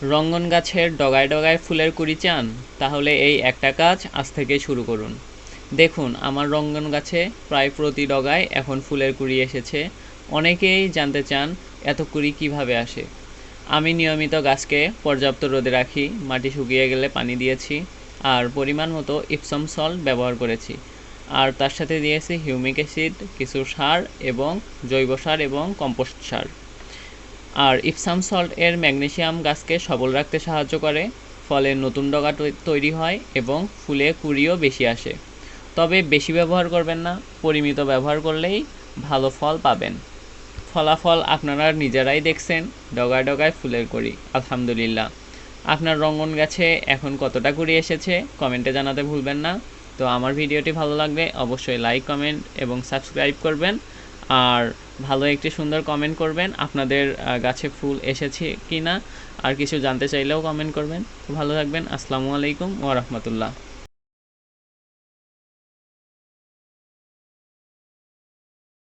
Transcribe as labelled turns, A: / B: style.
A: রঙ্গন গাছের ডগায় ডগায় ফুলের কুড়ি চান? তাহলে এই একটা কাজ আজ থেকে শুরু করুন। দেখুন, আমার রঙ্গন গাছে প্রায় প্রতি ডগায় এখন ফুলের কুড়ি এসেছে। অনেকেই জানতে চান এত কুড়ি কিভাবে আসে। আমি নিয়মিত গাছকে পর্যাপ্ত রোদে রাখি, মাটি শুকিয়ে গেলে পানি দিয়েছি, আর পরিমাণ মতো ইপসম সল্ট ব্যবহার করেছি। আর তার সাথে দিয়েছি হিউমিক অ্যাসিড, কিছু সার এবং জৈব সার এবং কম্পোস্ট সার। আর ইপসাম সল্ট এর ম্যাগনেসিয়াম গাছকে সবল রাখতে সাহায্য করে, ফলে নতুন ডগা তৈরি হয় এবং ফুলে কুঁড়িও বেশি আসে। তবে বেশি ব্যবহার করবেন না, পরিমিত ব্যবহার করলেই ভালো ফল পাবেন। ফলাফল আপনারা নিজেরাই দেখছেন, ডগায় ডগায় ফুলের কুঁড়ি। আলহামদুলিল্লাহ। আপনার রঙ্গন গাছে এখন কতটা কুঁড়ি এসেছে কমেন্টে জানাতে ভুলবেন না। তো আমার ভিডিওটি ভালো লাগলে অবশ্যই লাইক, কমেন্ট এবং সাবস্ক্রাইব করবেন। আর ভালো একটি সুন্দর কমেন্ট করবেন আপনাদের গাছে ফুল এসেছে কি না, আর কিছু জানতে চাইলেও কমেন্ট করবেন। ভালো থাকবেন। আসসালামু আলাইকুম ওয়া রাহমাতুল্লাহ।